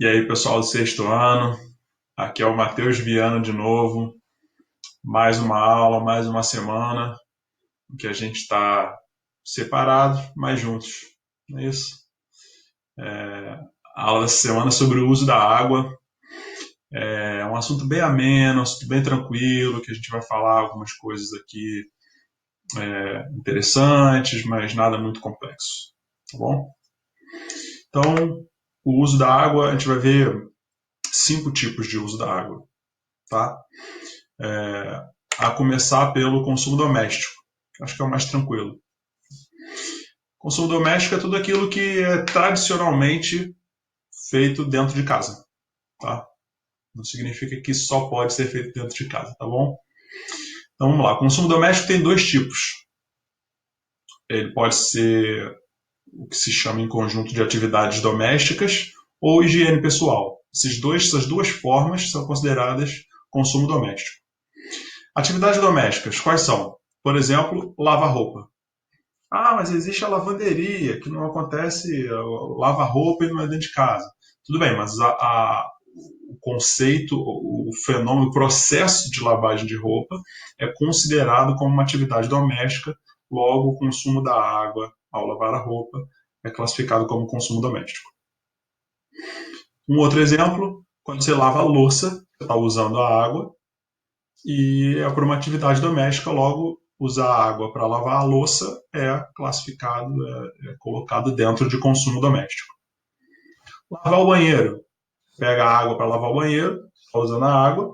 E aí, pessoal do sexto ano, aqui é o Matheus Viana de novo. Mais uma aula, mais uma semana em que a gente está separado, mas juntos. Não é isso? A aula dessa semana é sobre o uso da água. É um assunto bem ameno, um assunto bem tranquilo, que a gente vai falar algumas coisas aqui interessantes, mas nada muito complexo. Tá bom? Então, o uso da água, a gente vai ver 5 tipos de uso da água. Tá? A começar pelo consumo doméstico, que acho que é o mais tranquilo. Consumo doméstico é tudo aquilo que é tradicionalmente feito dentro de casa, tá? Não significa que só pode ser feito dentro de casa, tá bom? Então vamos lá. O consumo doméstico tem dois tipos. Ele pode ser o que se chama em conjunto de atividades domésticas ou higiene pessoal. Essas duas formas são consideradas consumo doméstico. Atividades domésticas, quais são? Por exemplo, lavar roupa. Ah, mas existe a lavanderia, que não acontece, lava roupa e não é dentro de casa. Tudo bem, mas o conceito, o fenômeno, o processo de lavagem de roupa é considerado como uma atividade doméstica, logo o consumo da água ao lavar a roupa é classificado como consumo doméstico. Um outro exemplo, quando você lava a louça, você está usando a água e é por uma atividade doméstica, logo usar água para lavar a louça é classificado, é colocado dentro de consumo doméstico. Lavar o banheiro, pega a água para lavar o banheiro, está usando a água,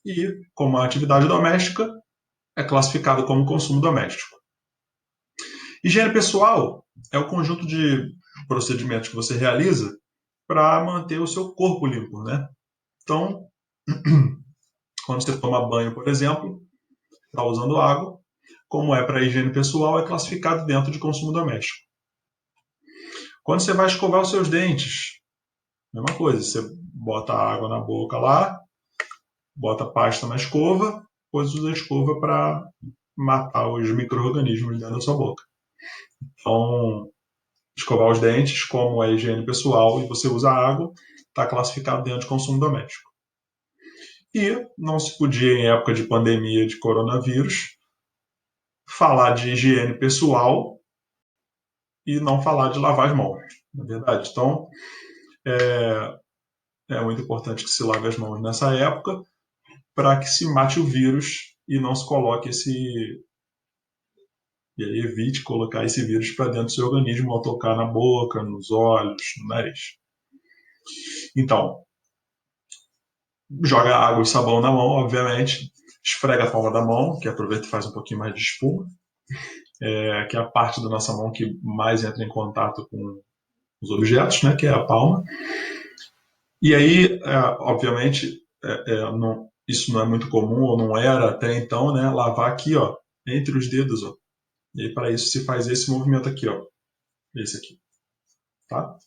e como uma atividade doméstica, é classificado como consumo doméstico. Higiene pessoal é o conjunto de procedimentos que você realiza para manter o seu corpo limpo, né? Então, quando você toma banho, por exemplo, está usando água, como é para a higiene pessoal, é classificado dentro de consumo doméstico. Quando você vai escovar os seus dentes, mesma coisa, você bota a água na boca lá, bota a pasta na escova, depois usa a escova para matar os micro-organismos dentro da sua boca. Então, escovar os dentes, como é higiene pessoal, e você usa água, está classificado dentro de consumo doméstico. E não se podia, em época de pandemia de coronavírus, falar de higiene pessoal e não falar de lavar as mãos, na verdade. Então, é muito importante que se lave as mãos nessa época para que se mate o vírus e não se coloque e aí evite colocar esse vírus para dentro do seu organismo ao tocar na boca, nos olhos, no nariz. Então, joga água e sabão na mão, obviamente, esfrega a palma da mão, que aproveita e faz um pouquinho mais de espuma, que é a parte da nossa mão que mais entra em contato com os objetos, né, que é a palma. E aí, obviamente, isso não é muito comum, ou não era até então, né, lavar aqui, ó, entre os dedos, ó. E aí, para isso, se faz esse movimento aqui, ó, esse aqui, tá?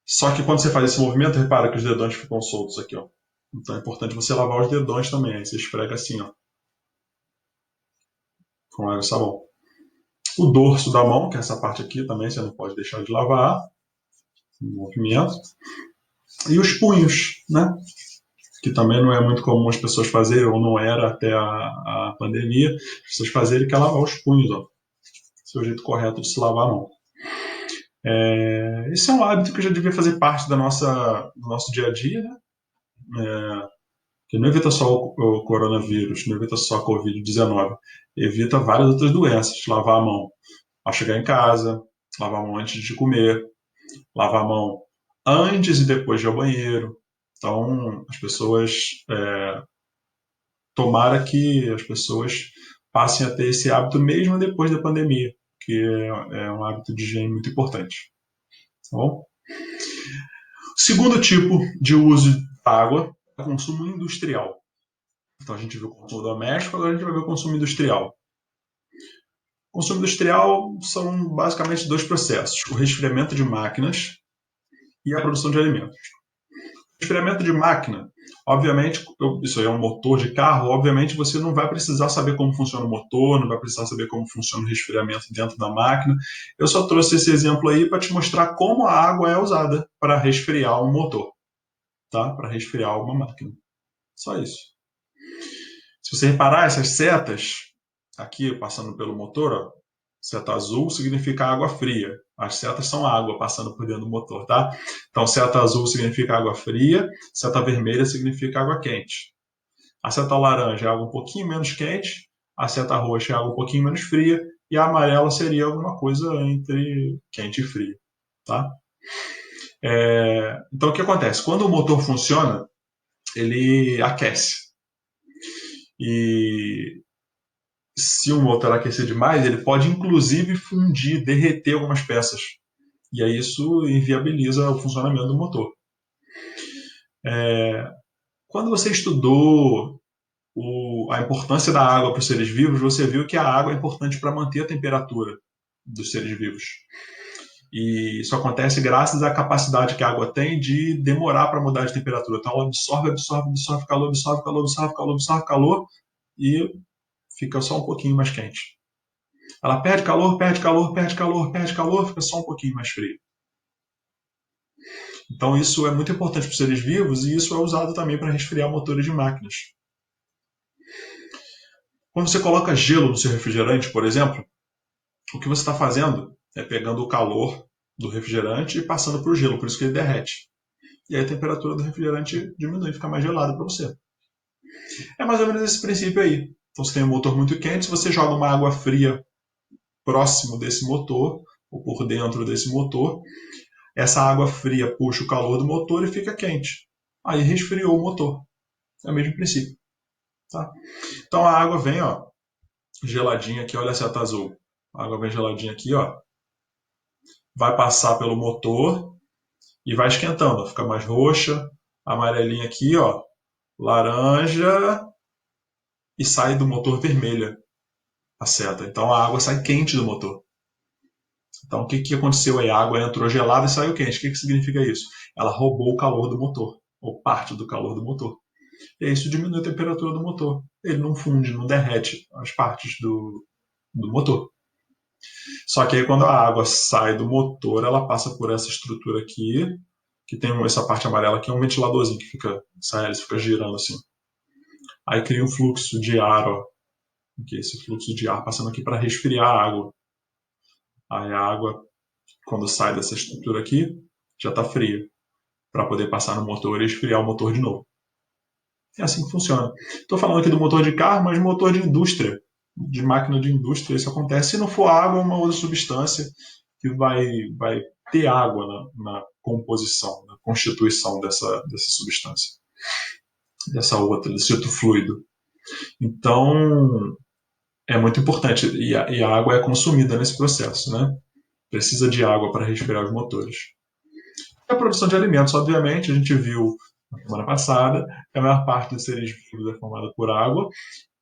Só que quando você faz esse movimento, repara que os dedões ficam soltos aqui, ó. Então é importante você lavar os dedões também. Aí você esfrega assim, ó, com água e sabão. O dorso da mão, que é essa parte aqui também, você não pode deixar de lavar. Movimento. E os punhos, né? Que também não é muito comum as pessoas fazerem, ou não era até a pandemia, as pessoas fazerem, que é lavar os punhos, ó. Esse é o jeito correto de se lavar a mão. Esse é um hábito que já devia fazer parte do nosso dia a dia, né? Que não evita só o coronavírus, não evita só a Covid-19, evita várias outras doenças. Lavar a mão ao chegar em casa, lavar a mão antes de comer, lavar a mão antes e depois de ir ao banheiro. Então, as pessoas, tomara que as pessoas passem a ter esse hábito mesmo depois da pandemia, que é um hábito de higiene muito importante. Tá bom? O segundo tipo de uso da água é o consumo industrial. Então a gente viu o consumo doméstico, agora a gente vai ver o consumo industrial. O consumo industrial são basicamente dois processos: o resfriamento de máquinas e a produção de alimentos. O Resfriamento de máquina. Obviamente, isso aí é um motor de carro, obviamente você não vai precisar saber como funciona o motor, não vai precisar saber como funciona o resfriamento dentro da máquina. Eu só trouxe esse exemplo aí para te mostrar como a água é usada para resfriar um motor, tá? Para resfriar uma máquina. Só isso. Se você reparar, essas setas aqui passando pelo motor, ó, seta azul significa água fria. As setas são água passando por dentro do motor, tá? Então, seta azul significa água fria, seta vermelha significa água quente. A seta laranja é água um pouquinho menos quente, a seta roxa é água um pouquinho menos fria, e a amarela seria alguma coisa entre quente e frio, tá? Então, o que acontece? Quando o motor funciona, ele aquece. E se o motor aquecer demais, ele pode inclusive fundir, derreter algumas peças. E aí isso inviabiliza o funcionamento do motor. Quando você estudou a importância da água para os seres vivos, você viu que a água é importante para manter a temperatura dos seres vivos. E isso acontece graças à capacidade que a água tem de demorar para mudar de temperatura. Então ela absorve calor, absorve calor e fica só um pouquinho mais quente. Ela perde calor, fica só um pouquinho mais frio. Então isso é muito importante para os seres vivos e isso é usado também para resfriar motores de máquinas. Quando você coloca gelo no seu refrigerante, por exemplo, o que você está fazendo é pegando o calor do refrigerante e passando para o gelo, por isso que ele derrete. E aí a temperatura do refrigerante diminui, fica mais gelada para você. É mais ou menos esse princípio aí. Então você tem um motor muito quente, se você joga uma água fria próximo desse motor, ou por dentro desse motor, essa água fria puxa o calor do motor e fica quente. Aí resfriou o motor. É o mesmo princípio. Tá? Então a água vem, ó, geladinha aqui, olha a seta azul. A água vem geladinha aqui, ó. Vai passar pelo motor e vai esquentando. Fica mais roxa, amarelinha aqui, ó. Laranja e sai do motor vermelha a seta. Então a água sai quente do motor. Então o que aconteceu aí? A água entrou gelada e saiu quente. O que significa isso? Ela roubou o calor do motor, ou parte do calor do motor. E isso diminui a temperatura do motor. Ele não funde, não derrete as partes do motor. Só que aí quando a água sai do motor, ela passa por essa estrutura aqui, que tem essa parte amarela aqui, é um ventiladorzinho que fica, sai, ele fica girando assim. Aí cria um fluxo de ar, ó. Aqui, esse fluxo de ar passando aqui para resfriar a água. Aí a água, quando sai dessa estrutura aqui, já está fria, para poder passar no motor e esfriar o motor de novo. É assim que funciona. Estou falando aqui do motor de carro, mas motor de indústria, de máquina de indústria, isso acontece. Se não for água, é uma outra substância que vai ter água na composição, na constituição dessa substância, dessa outra, desse outro fluido. Então, é muito importante. E a água é consumida nesse processo, né? Precisa de água para respirar os motores. E a produção de alimentos, obviamente, a gente viu na semana passada, que a maior parte dos seres vivos é formada por água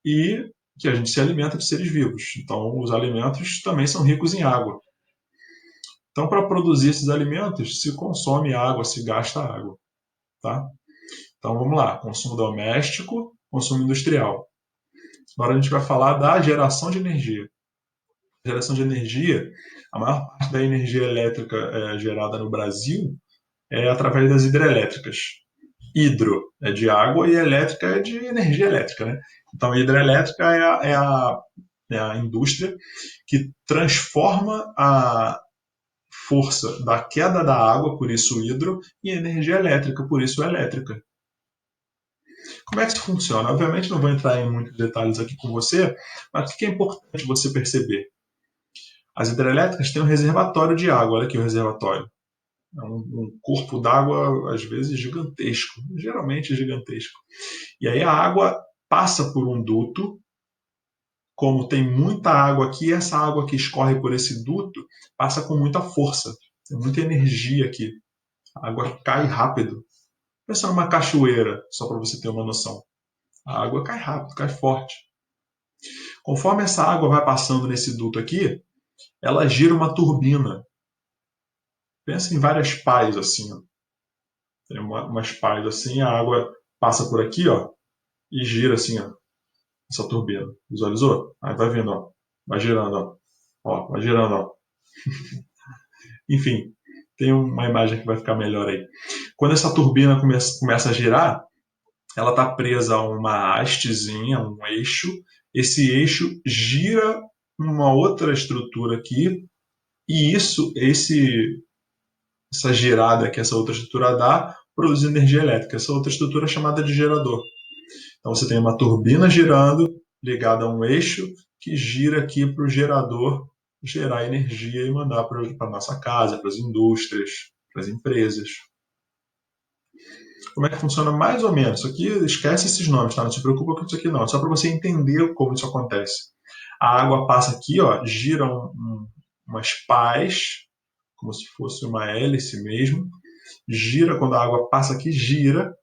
e que a gente se alimenta de seres vivos. Então, os alimentos também são ricos em água. Então, para produzir esses alimentos, se consome água, se gasta água. Tá? Então, vamos lá. Consumo doméstico, consumo industrial. Agora a gente vai falar da geração de energia. A geração de energia, a maior parte da energia elétrica gerada no Brasil é através das hidrelétricas. Hidro é de água e elétrica é de energia elétrica. Né? Então, a hidrelétrica é a indústria que transforma a força da queda da água, por isso hidro, em energia elétrica, por isso elétrica. Como é que isso funciona? Obviamente não vou entrar em muitos detalhes aqui com você, mas o que é importante você perceber? As hidrelétricas têm um reservatório de água, olha aqui o reservatório. É um corpo d'água, às vezes, gigantesco, geralmente gigantesco. E aí a água passa por um duto, como tem muita água aqui, essa água que escorre por esse duto passa com muita força, tem muita energia aqui. A água cai rápido. Pensa numa cachoeira, só para você ter uma noção. A água cai rápido, cai forte. Conforme essa água vai passando nesse duto aqui, ela gira uma turbina. Pensa em várias pás assim. Ó. Tem umas pás assim, a água passa por aqui, ó, e gira assim, ó, essa turbina. Visualizou? Aí vai vindo, ó, vai girando, vai girando, ó. Enfim, tem uma imagem que vai ficar melhor aí. Quando essa turbina começa a girar, ela está presa a uma hastezinha, um eixo. Esse eixo gira uma outra estrutura aqui, e essa girada que essa outra estrutura dá produz energia elétrica. Essa outra estrutura é chamada de gerador. Então você tem uma turbina girando ligada a um eixo que gira aqui para o gerador gerar energia e mandar para a nossa casa, para as indústrias, para as empresas. Como é que funciona mais ou menos? Isso aqui, esquece esses nomes, tá? Não se preocupa com isso aqui não. Só para você entender como isso acontece. A água passa aqui, ó, gira umas pás, como se fosse uma hélice mesmo. Gira, quando a água passa aqui, gira.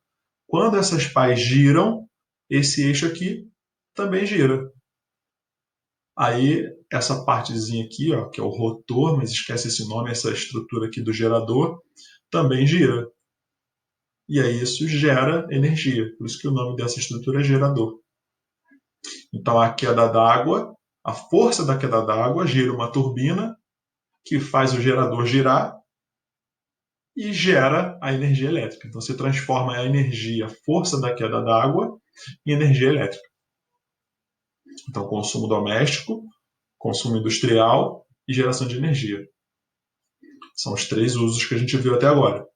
Quando essas pás giram, esse eixo aqui também gira. Aí, essa partezinha aqui, ó, que é o rotor, mas esquece esse nome, essa estrutura aqui do gerador, também gira. E aí isso gera energia. Por isso que o nome dessa estrutura é gerador. Então, a queda d'água, a força da queda d'água gira uma turbina que faz o gerador girar e gera a energia elétrica. Então, você transforma a energia, a força da queda d'água, em energia elétrica. Então, consumo doméstico, consumo industrial e geração de energia. São os 3 usos que a gente viu até agora.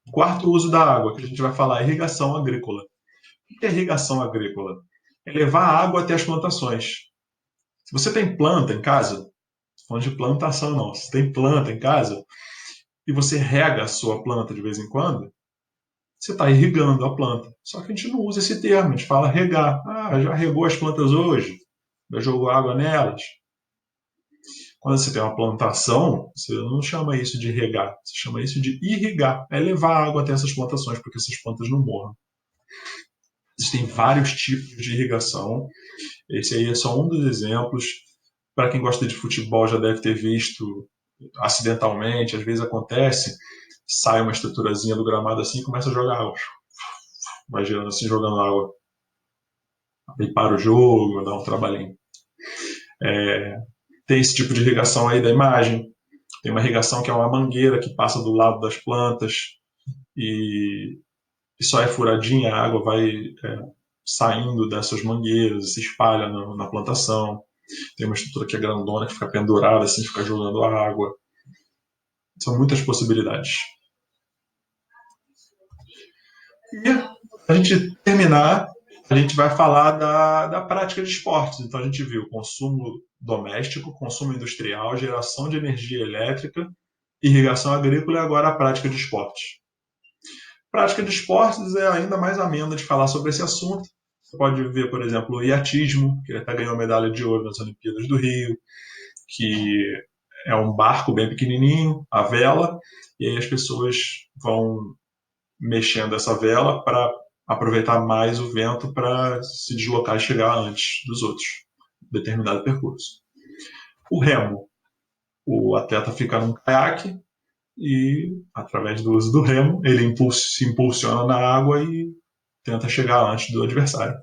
O quarto uso da água que a gente vai falar é irrigação agrícola. O que é irrigação agrícola? É levar a água até as plantações. Se você tem planta em casa, falando de plantação não, se tem planta em casa e você rega a sua planta de vez em quando, você está irrigando a planta. Só que a gente não usa esse termo, a gente fala regar. Ah, já regou as plantas hoje? Já jogou água nelas? Quando você tem uma plantação, você não chama isso de regar, você chama isso de irrigar. É levar água até essas plantações, porque essas plantas não morram. Existem vários tipos de irrigação. Esse aí é só um dos exemplos. Para quem gosta de futebol já deve ter visto acidentalmente, às vezes acontece, sai uma estruturazinha do gramado assim e começa a jogar água. Vai girando assim, jogando água. Aí para o jogo, dá um trabalhinho. Tem esse tipo de irrigação aí da imagem. Tem uma irrigação que é uma mangueira que passa do lado das plantas e só é furadinha, a água vai saindo dessas mangueiras, se espalha na plantação. Tem uma estrutura que é grandona, que fica pendurada, assim, fica jogando água. São muitas possibilidades. E a gente terminar, a gente vai falar da prática de esportes. Então a gente viu consumo doméstico, consumo industrial, geração de energia elétrica, irrigação agrícola e agora a prática de esportes. Prática de esportes é ainda mais amena de falar sobre esse assunto. Você pode ver, por exemplo, o iatismo, que até ganhou medalha de ouro nas Olimpíadas do Rio, que é um barco bem pequenininho, a vela, e aí as pessoas vão mexendo essa vela para aproveitar mais o vento para se deslocar e chegar antes dos outros, determinado percurso. O remo, o atleta fica num caiaque e, através do uso do remo, ele se impulsiona na água e tenta chegar antes do adversário.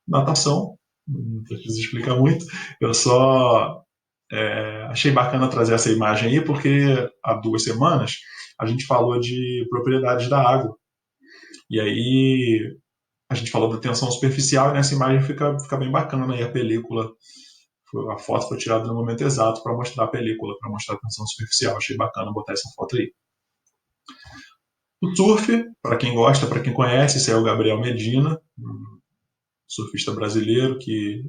Natação, não preciso explicar muito, eu só achei bacana trazer essa imagem aí, porque há 2 semanas a gente falou de propriedades da água. E aí a gente falou da tensão superficial e nessa imagem fica bem bacana. E a película, a foto foi tirada no momento exato para mostrar a película, para mostrar a tensão superficial. Achei bacana botar essa foto aí. O surf, para quem gosta, para quem conhece, esse é o Gabriel Medina, um surfista brasileiro que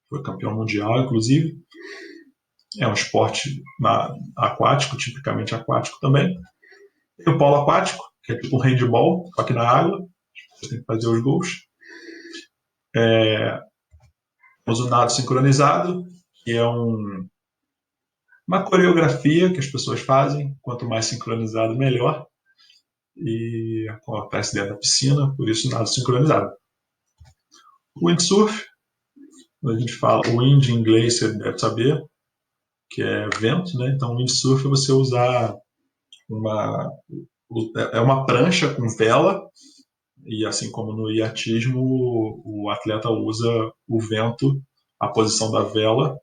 foi campeão mundial, inclusive. É um esporte aquático, tipicamente aquático também. Tem o polo aquático, que é tipo um handball, só que na água. Você tem que fazer os gols. Temos o nado sincronizado, que é uma coreografia que as pessoas fazem. Quanto mais sincronizado, melhor. E acontece dentro da piscina, por isso nado sincronizado. O windsurf, quando a gente fala wind em inglês, você deve saber, que é vento, né? Então, windsurf é você usar É uma prancha com vela, e assim como no iatismo, o atleta usa o vento, a posição da vela,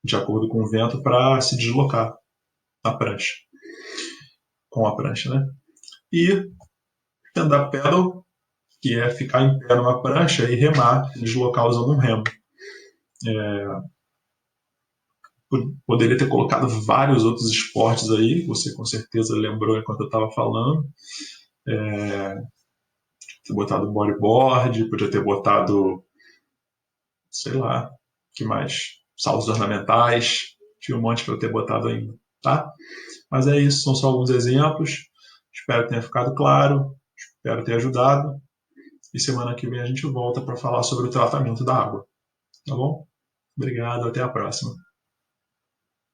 de acordo com o vento, para se deslocar na prancha, com a prancha, né? E stand-up paddle, que é ficar em pé numa prancha e remar, deslocar usando um remo. Poderia ter colocado vários outros esportes aí, você com certeza lembrou enquanto eu estava falando. Ter botado bodyboard, podia ter botado, sei lá, que mais? Saltos ornamentais, tinha um monte para ter botado ainda, tá? Mas é isso, são só alguns exemplos. Espero que tenha ficado claro, espero ter ajudado. E semana que vem a gente volta para falar sobre o tratamento da água, tá bom? Obrigado, até a próxima.